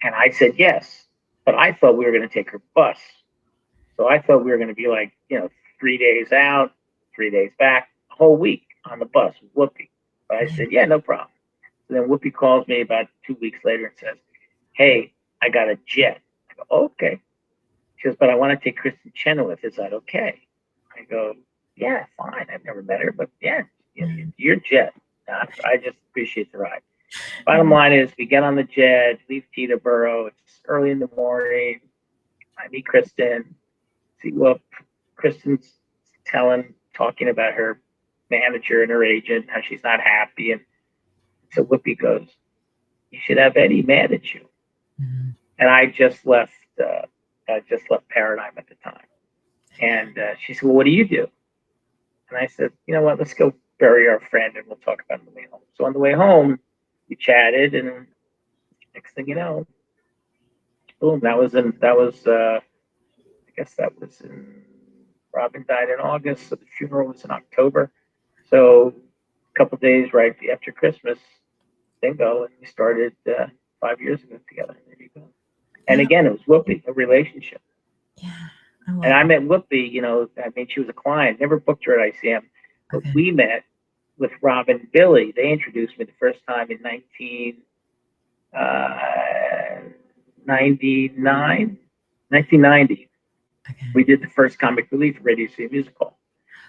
And I said yes, but I thought we were going to take her bus. So I thought we were going to be like, 3 days out, 3 days back, a whole week on the bus with Whoopi. But I said, yeah, no problem. So then Whoopi calls me about 2 weeks later and says, "Hey, I got a jet." I go, "Okay." She goes, "But I want to take Kristen Chenoweth. Is that okay?" I go, "Yeah, fine. I've never met her, but yeah, your jet. I just appreciate the ride." Bottom line is, we get on the jet, leave Teterboro. It's early in the morning. I meet Kristen. See what Kristen's talking about her manager and her agent, how she's not happy. And so Whoopi goes, "You should have Eddie manage you." Mm-hmm. And I just left Paradigm at the time. And she said, "Well, what do you do?" And I said, "You know what, let's go bury our friend and we'll talk about it on the way home." So on the way home, we chatted, and next thing you know, boom, I guess that was in, Robin died in August, so the funeral was in October. So a couple days right after Christmas, bingo, and we started 5 years ago together. There you go. And Yeah. again, it was Whoopi, a relationship. Yeah. And I met Whoopi, I mean, she was a client, never booked her at ICM, but Okay. we met with Robin and Billy. They introduced me the first time in 1990. Okay. We did the first comic relief Radio City Music Hall.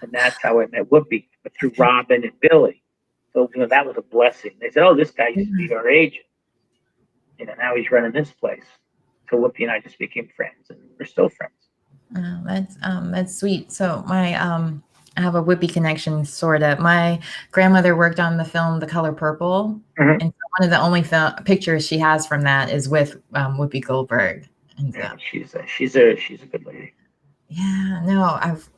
And that's how I met Whoopi, but through Okay. Robin and Billy. So, that was a blessing. They said, oh, this guy used to be our agent. Now he's running this place. So Whoopi and I just became friends, and we're still friends. Oh, that's sweet. So I have a Whoopi connection, sort of. My grandmother worked on the film The Color Purple, Mhm. and so one of the only pictures she has from that is with Whoopi Goldberg. And so, Yeah, she's a good lady. yeah, no, I've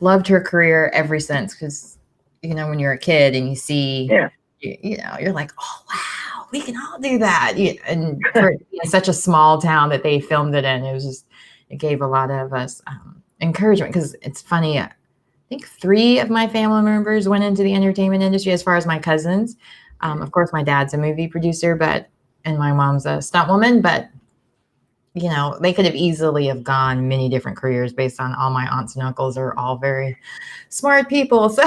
loved her career ever since, because when you're a kid and you see, Yeah. you're like, oh wow, we can all do that. And for it being such a small town that they filmed it in, it gave a lot of us encouragement, because it's funny. I think 3 of my family members went into the entertainment industry, as far as my cousins. Of course, my dad's a movie producer, and my mom's a stunt woman, but they could have easily have gone many different careers, based on all my aunts and uncles are all very smart people. So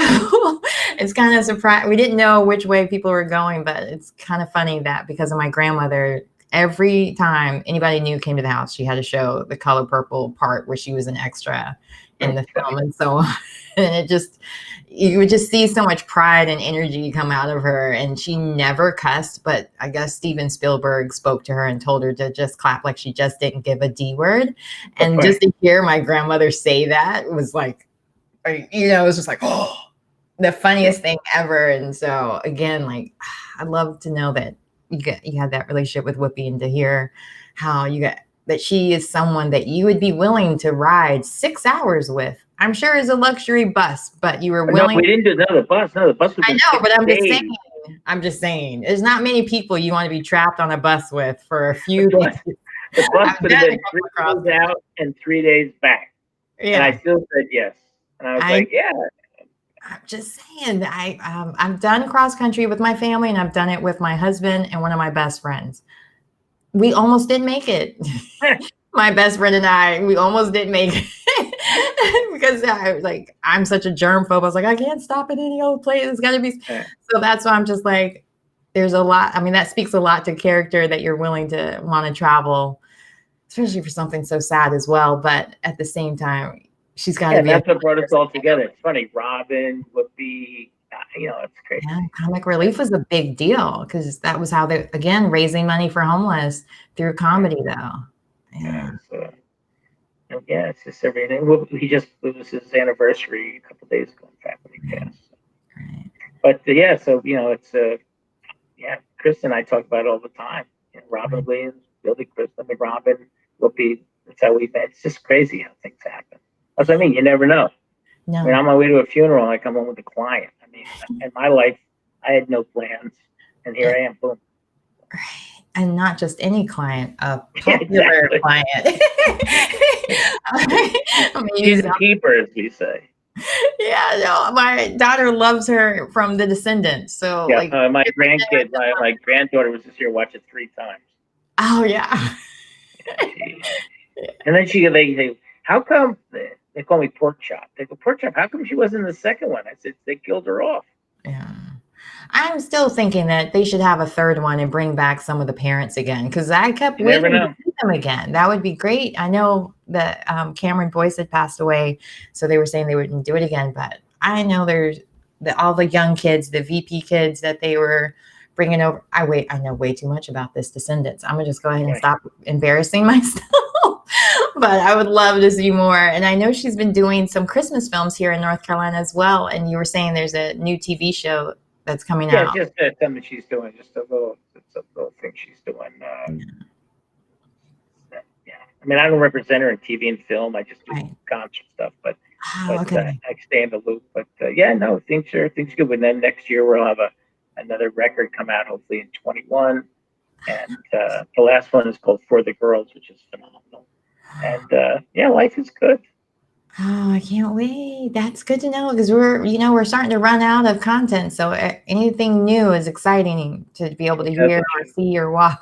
it's kind of surprising. We didn't know which way people were going, but it's kind of funny that because of my grandmother, every time anybody new came to the house, she had to show the Color Purple part where she was an extra in the film. And so, and you would just see so much pride and energy come out of her. And she never cussed, but I guess Steven Spielberg spoke to her and told her to just clap like she just didn't give a D word. And just to hear my grandmother say that was like, it was just like, oh, the funniest thing ever. And so again, like, I'd love to know that you had that relationship with Whoopi, and to hear how that she is someone that you would be willing to ride 6 hours with. I'm sure it's a luxury bus, but you were willing. No, we didn't do the bus. No, the bus was. I know, but I'm just saying, there's not many people you want to be trapped on a bus with for a few days. The bus could have been 3 days out and 3 days back. Yeah. And I still said yes. And I was like, yeah. I'm just saying, I've done cross country with my family, and I've done it with my husband and one of my best friends. We almost didn't make it. My best friend and I, we almost didn't make it because I'm such a germphobe. I was like, I can't stop at any old place. It's got to be. Yeah. So that's why I'm just like, there's a lot. I mean, that speaks a lot to character, that you're willing to want to travel, especially for something so sad as well. But at the same time, she's got to be. That's what brought us all together. It's funny. Robin, Whoopi, it's crazy. Yeah, comic relief was a big deal, because that was how they, again, raising money for homeless through comedy, though. Yeah. It's just everything. It was his anniversary a couple of days ago, in fact, when he passed. Right. But it's Chris and I talk about it all the time. Robin Williams, Billy Crystal, Robin, Whoopi. That's how we met. It's just crazy how things happen. That's what I mean. You never know. No. I mean, on my way to a funeral, I come home with a client. I mean, in my life, I had no plans, and here I am. Boom. Right. And not just any client, a popular client. I mean, she's a keeper, as we say. Yeah, no, my daughter loves her from The Descendants. So, my grandkid, my granddaughter was just here watching 3 times. Oh yeah. And then they say, how come they call me Pork Chop? They go, Pork Chop, how come she wasn't in the second one? I said, they killed her off. Yeah. I'm still thinking that they should have a third one and bring back some of the parents again, because I kept waiting to see them again. That would be great. I know that Cameron Boyce had passed away, so they were saying they wouldn't do it again. But I know there's all the young kids, the VP kids that they were bringing over. I know way too much about this Descendants. I'm gonna just go ahead and stop embarrassing myself. But I would love to see more. And I know she's been doing some Christmas films here in North Carolina as well. And you were saying there's a new TV show that's coming out. Yeah, just something she's doing, just a little thing she's doing. I mean, I don't represent her in TV and film. I just do concert stuff, but I stay in the loop. But things are good. And then next year we'll have another record come out, hopefully in 21. And the last one is called For the Girls, which is phenomenal. And yeah, life is good. Oh, I can't wait. That's good to know because we're starting to run out of content. So anything new is exciting to be able to hear or see or watch.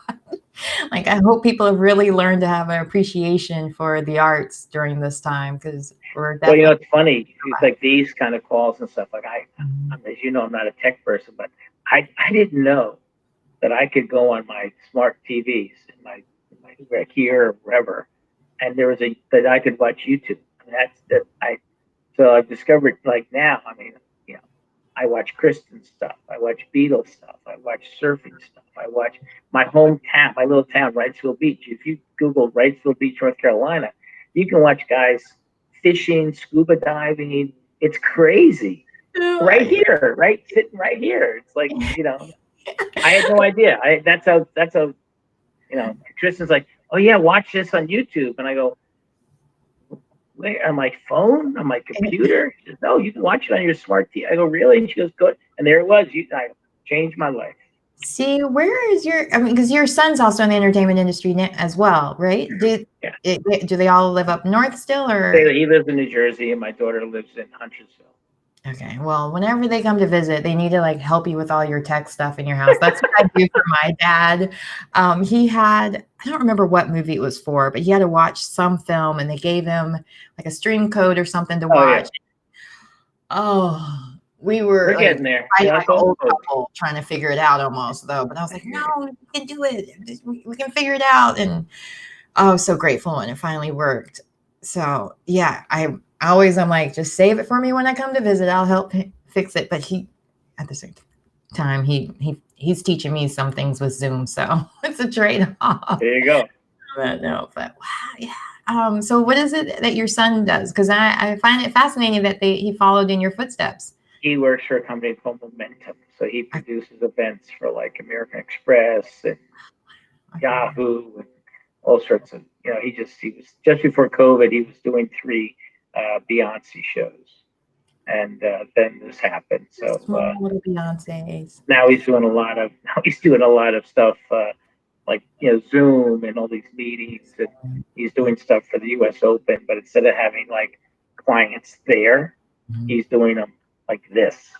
Like, I hope people have really learned to have an appreciation for the arts during this time because we're definitely. Well, it's funny. It's like these kind of calls and stuff. Like as you know, I'm not a tech person, but I didn't know that I could go on my smart TVs in my like here or wherever, and there was that I could watch YouTube. I mean, so I've discovered like now. I mean, I watch Kristen stuff. I watch Beatles stuff. I watch surfing stuff. I watch my hometown, my little town, Wrightsville Beach. If you Google Wrightsville Beach, North Carolina, you can watch guys fishing, scuba diving. It's crazy. Right here, sitting right here. It's like, I had no idea. That's how Tristan's like, oh yeah, watch this on YouTube. And I go, wait, on my phone, on my computer? She says, no, you can watch it on your smart TV. I go, really? And she goes, good. And there it was. I changed my life. See, where is because your son's also in the entertainment industry as well, right? Do they all live up north still, or? He lives in New Jersey, and my daughter lives in Huntersville. Okay, well, whenever they come to visit, they need to like help you with all your tech stuff in your house. That's what I do for my dad. He had, I don't remember what movie it was for, but he had to watch some film and they gave him like a stream code or something to watch. We were getting there. Like an old couple trying to figure it out almost though. But I was like, no, we can do it. We can figure it out. And I was so grateful when it finally worked. So yeah, I'm like, just save it for me when I come to visit. I'll help fix it. But at the same time, he's teaching me some things with Zoom, so it's a trade-off. There you go. But wow, yeah. So what is it that your son does? Because I find it fascinating that he followed in your footsteps. He works for a company called Momentum, so he produces events for like American Express and Yahoo and all sorts of. He was just before COVID. He was doing 3 Beyonce shows, and then this happened. So little Beyonce's. Now he's doing a lot of stuff like Zoom and all these meetings, and he's doing stuff for the U.S. Open. But instead of having like clients there, he's doing them like this.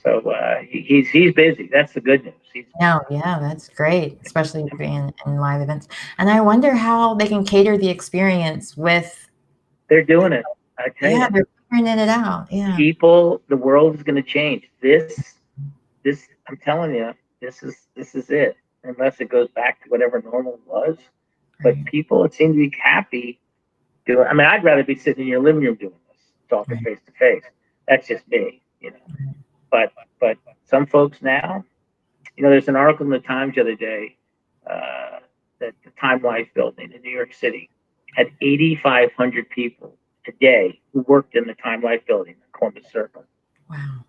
So he's busy. That's the good news. Yeah, that's great, especially being in live events. And I wonder how they can cater the experience with. They're doing it. I tell you. Yeah, they're figuring it out. Yeah. People, the world is going to change. This, I'm telling you, this is it. Unless it goes back to whatever normal was. But people seem to be happy doing. I mean, I'd rather be sitting in your living room doing this, talking face to face. That's just me, But some folks now, there's an article in the Times the other day that the Time Life building in New York City had 8,500 people a day who worked in the Time Life building in Columbus Circle. Wow.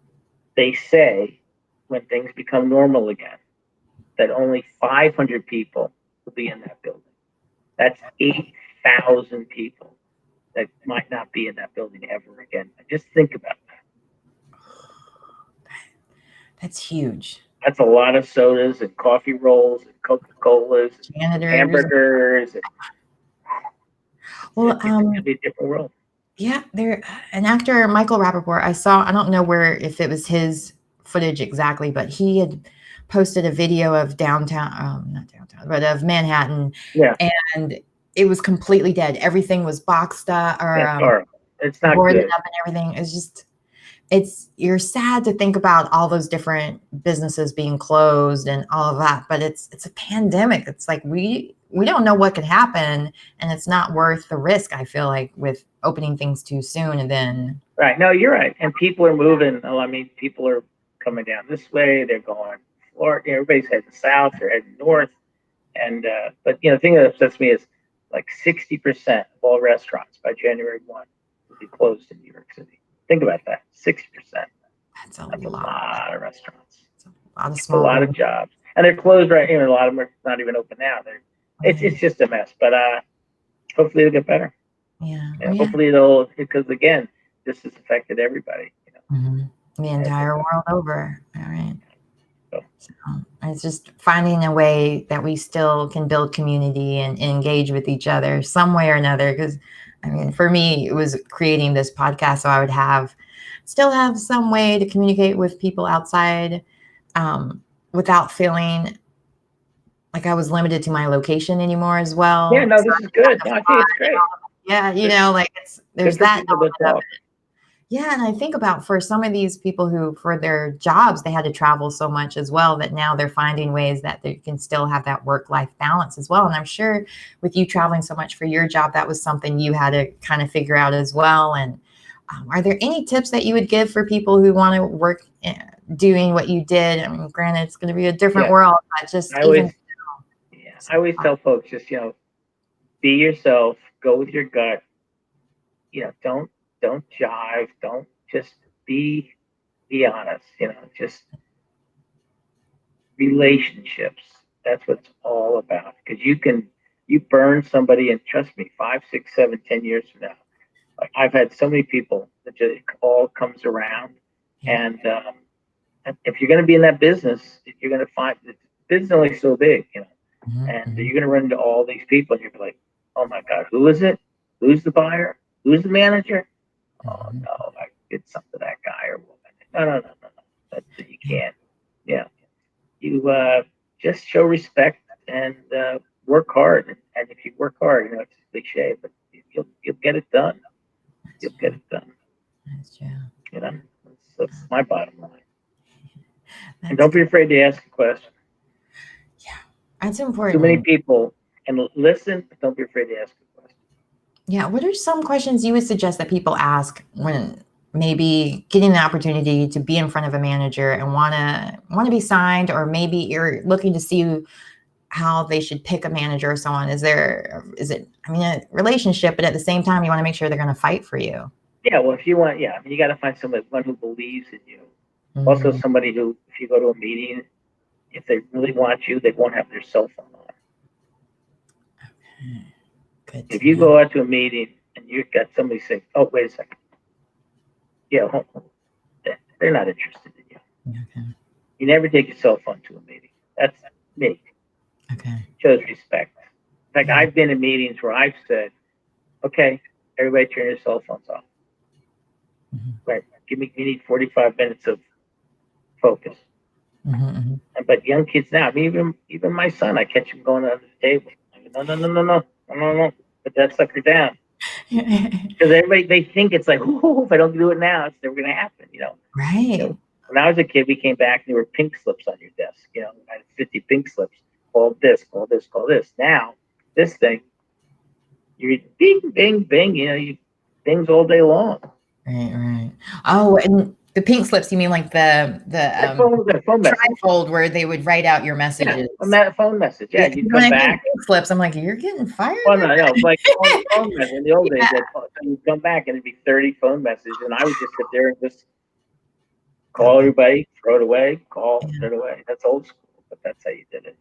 They say when things become normal again, that only 500 people will be in that building. That's 8,000 people that might not be in that building ever again. Just think about that. That's huge. That's a lot of sodas and coffee rolls and Coca-Colas and hamburgers. Well, it's going to be a different world. Yeah, an actor, Michael Rappaport, I don't know if it was his footage exactly, but he had posted a video of not downtown, but of Manhattan. Yeah. And it was completely dead. Everything was boxed up it's not boarded good. up and everything. It's just, you're sad to think about all those different businesses being closed and all of that, but it's a pandemic. It's like we don't know what could happen, and it's not worth the risk, I feel like, with opening things too soon. And then right. No, you're right. And people are moving. I mean, people are coming down this way. They're going Florida. Everybody's heading south. They're heading north. And but the thing that upsets me is like 60% of all restaurants by January 1 will be closed in New York City. Think about that. 60%. That's a lot of restaurants. It's a lot of jobs. And they're closed right here. A lot of them are not even open now. It's just a mess. But hopefully it'll get better. Yeah. Hopefully because again, this has affected everybody. The entire world over. All right. So it's just finding a way that we still can build community and engage with each other some way or another. Because I mean, for me, it was creating this podcast so I would still have some way to communicate with people outside without feeling like I was limited to my location anymore as well. Yeah, no, So this is good. No, I think it's great. yeah, like there's Good for that people to element of talk. it. Yeah, and I think about for some of these people who, for their jobs, they had to travel so much as well that now they're finding ways that they can still have that work-life balance as well. And I'm sure with you traveling so much for your job, that was something you had to kind of figure out as well. And are there any tips that you would give for people who want to work doing what you did? I mean, granted, it's going to be a different world, but just I always tell folks, just, be yourself, go with your gut. Don't jive. Don't, just be honest. Just relationships. That's what it's all about. Because you burn somebody, and trust me, 5, 6, 7, 10 years from now, like I've had so many people that just, it all comes around. And if you're going to be in that business, you're going to find the business is only so big, and you're going to run into all these people, and you're like, oh my God, who is it? Who's the buyer? Who's the manager? Oh no, I did something to that guy or woman. No. You can't. Yeah. You just show respect and work hard. And if you work hard, it's a cliche, but you'll get it done. You'll get it done. That's true. That's my bottom line. And don't be afraid to ask a question. Yeah, that's important. Too many people, and listen, but don't be afraid to ask a question. Yeah. What are some questions you would suggest that people ask when maybe getting the opportunity to be in front of a manager and want to be signed, or maybe you're looking to see how they should pick a manager or someone? Is it a relationship, but at the same time, you want to make sure they're going to fight for you? Yeah. Well, if you want, you got to find one who believes in you. Mm-hmm. Also, somebody who, if you go to a meeting, if they really want you, they won't have their cell phone on. Okay. Good. If you go out to a meeting and you've got somebody say, "Oh, wait a second," they're not interested in you. Okay. You never take your cell phone to a meeting. That's me. Okay. Shows respect. In fact, I've been in meetings where I've said, "Okay, everybody, turn your cell phones off. Mm-hmm. Right? We need 45 minutes of focus." Mm-hmm. But young kids now, even my son, I catch him going under the table. I go, no, put that sucker down. Because everybody, they think it's like, if I don't do it now, it's never going to happen, Right. When I was a kid, we came back and there were pink slips on your desk. I had 50 pink slips. Call this, call this, call this. Now, this thing, you're bing, bing, bing. You bings all day long. Right. Oh, and the pink slips, you mean like the phone message trifold where they would write out your messages? Yeah, a phone message. Yeah, you come back. Pink slips, I'm like, you're getting fired. Well, no, like phone message. In the old days, you'd come back and it'd be 30 phone messages, and I would just sit there and just call everybody, throw it away, throw it away. That's old school, but that's how you did it.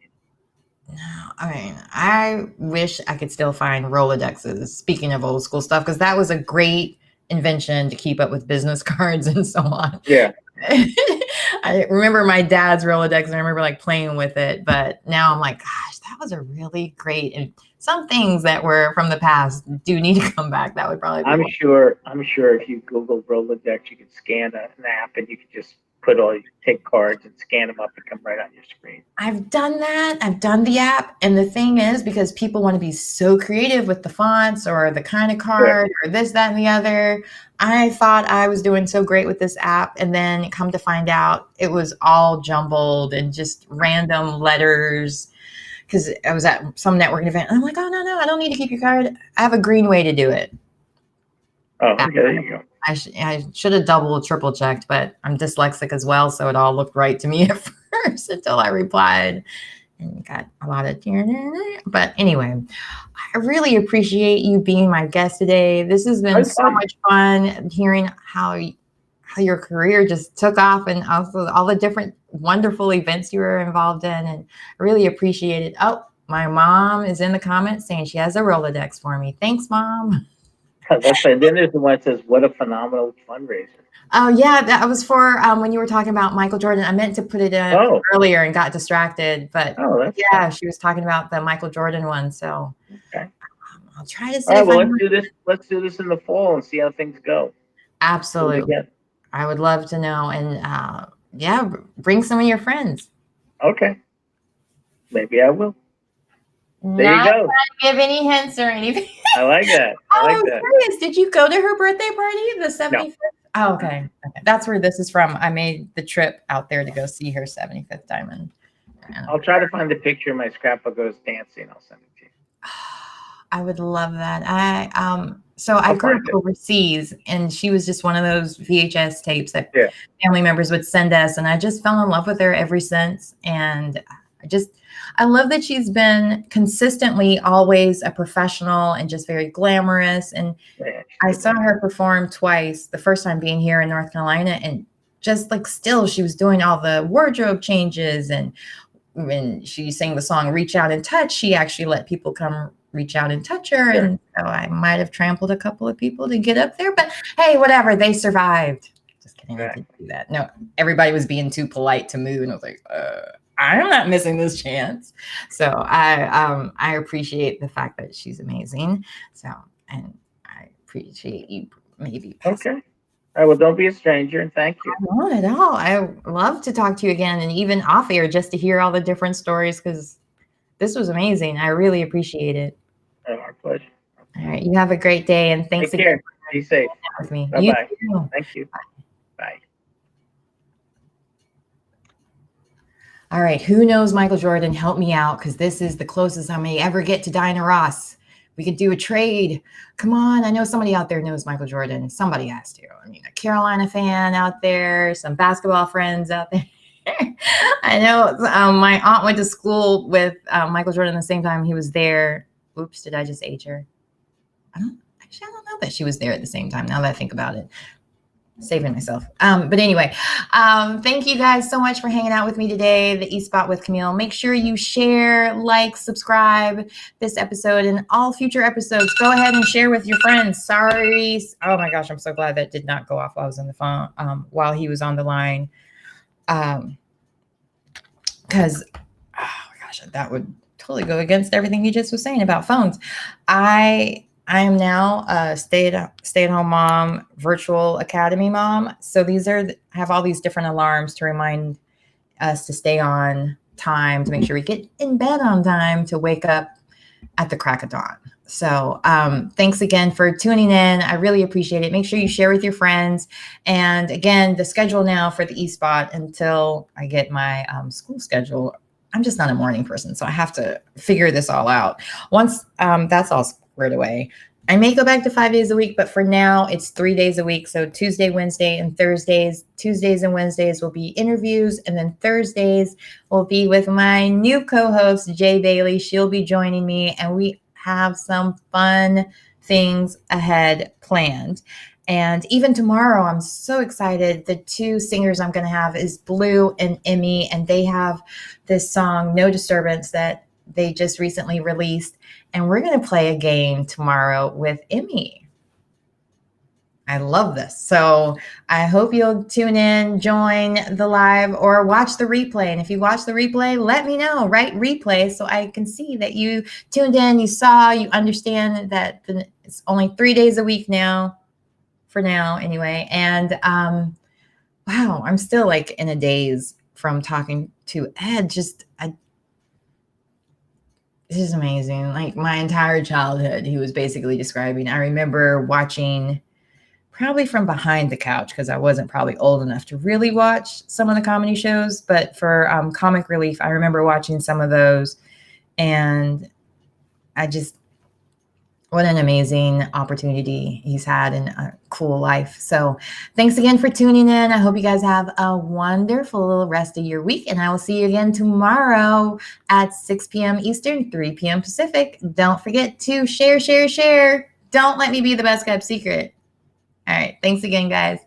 No, I mean, I wish I could still find Rolodexes, speaking of old school stuff, because that was a great invention to keep up with business cards and so on. Yeah. I remember my dad's Rolodex and I remember playing with it, but now I'm like, gosh, that was a really great, and some things that were from the past do need to come back. That would probably be I'm sure if you Google Rolodex, you could scan an app and you could just take cards and scan them up and come right on your screen. I've done that. I've done the app. And the thing is, because people want to be so creative with the fonts or the kind of card or this, that, and the other, I thought I was doing so great with this app. And then come to find out it was all jumbled and just random letters. Because I was at some networking event and I'm like, oh, no, I don't need to keep your card. I have a green way to do it. Oh, okay, there you go. I should have double, triple checked, but I'm dyslexic as well. So it all looked right to me at first until I replied and got a lot of, but anyway, I really appreciate you being my guest today. This has been so much fun hearing how your career just took off and also all the different wonderful events you were involved in, and I really appreciate it. Oh, my mom is in the comments saying she has a Rolodex for me. Thanks, Mom. That's right. Then there's the one that says, "What a phenomenal fundraiser." Oh yeah, that was for when you were talking about Michael Jordan. I meant to put it in Oh, earlier and got distracted, but oh, that's yeah, fun. she was talking about the Michael Jordan one. So Okay. I'll try to All see right. if Well, I let's can. do this. Let's do this in the fall and see how things go. Do it Absolutely. again. I would love to know. And yeah, bring some of your friends. Okay. Maybe I will. There you Not go. give any hints or anything. I like that. I Oh, like I'm that. serious. Did you go to her birthday party, the No. 75th? Oh, okay. Okay. That's where this is from. I made the trip out there to go see her 75th diamond. I'll try to find the picture in my scrapbook of us dancing. I'll send it to you. I would love that. So I I'll grew up find it. overseas, and she was just one of those VHS tapes that Yeah. family members would send us, and I just fell in love with her ever since. And I love that she's been consistently always a professional and just very glamorous. And Yeah, I saw her perform twice, the first time being here in North Carolina, and just like still she was doing all the wardrobe changes. And when she sang the song Reach Out and Touch, she actually let people come reach out and touch her. Sure. And so I might have trampled a couple of people to get up there, but hey, whatever, they survived. Just kidding, I didn't do that. No, everybody was being too polite to move, and I was like, I'm not missing this chance. So I appreciate the fact that she's amazing. So, and I appreciate you maybe. Okay. All right. Well, don't be a stranger, and thank you. Not at all. I love to talk to you again, and even off air, just to hear all the different stories, because this was amazing. I really appreciate it. Our pleasure. All right. You have a great day, and thanks Take again care. Be safe. with me. Bye You bye. too. Thank you. Bye. All right. Who knows Michael Jordan? Help me out, because this is the closest I may ever get to Diana Ross. We could do a trade. Come on. I know somebody out there knows Michael Jordan. Somebody has to. I mean, a Carolina fan out there, some basketball friends out there. I know my aunt went to school with Michael Jordan the same time he was there. Oops, did I just age her? I don't know that she was there at the same time, now that I think about it. Saving myself. But anyway, thank you guys so much for hanging out with me today, the E-Spot with Camille. Make sure you share, like, subscribe this episode and all future episodes. Go ahead and share with your friends. Sorry. Oh my gosh, I'm so glad that did not go off while I was on the phone, while he was on the line. Because oh my gosh, that would totally go against everything he just was saying about phones. I am now a stay-at-home mom, virtual academy mom. So have all these different alarms to remind us to stay on time, to make sure we get in bed on time, to wake up at the crack of dawn. So thanks again for tuning in. I really appreciate it. Make sure you share with your friends. And again, the schedule now for the E-Spot until I get my school schedule. I'm just not a morning person, so I have to figure this all out. Once that's all squared away, I may go back to 5 days a week, but for now it's 3 days a week. So Tuesday, Wednesday, and Thursdays. Tuesdays and Wednesdays will be interviews, and then Thursdays will be with my new co-host, Jay Bailey. She'll be joining me, and we have some fun things ahead planned. And even tomorrow, I'm so excited. The two singers I'm going to have is Blue and Emmy, and they have this song, No Disturbance, that they just recently released. And we're going to play a game tomorrow with Emmy. I love this. So I hope you'll tune in, join the live, or watch the replay. And if you watch the replay, let me know. Write replay so I can see that you tuned in, you saw, you understand that it's only 3 days a week now, for now anyway. And wow, I'm still like in a daze from talking to Ed. This is amazing. Like my entire childhood, he was basically describing. I remember watching probably from behind the couch, because I wasn't probably old enough to really watch some of the comedy shows. But for Comic Relief, I remember watching some of those. And what an amazing opportunity he's had and a cool life. So thanks again for tuning in. I hope you guys have a wonderful rest of your week. And I will see you again tomorrow at 6 p.m. Eastern, 3 p.m. Pacific. Don't forget to share. Don't let me be the best kept secret. All right. Thanks again, guys.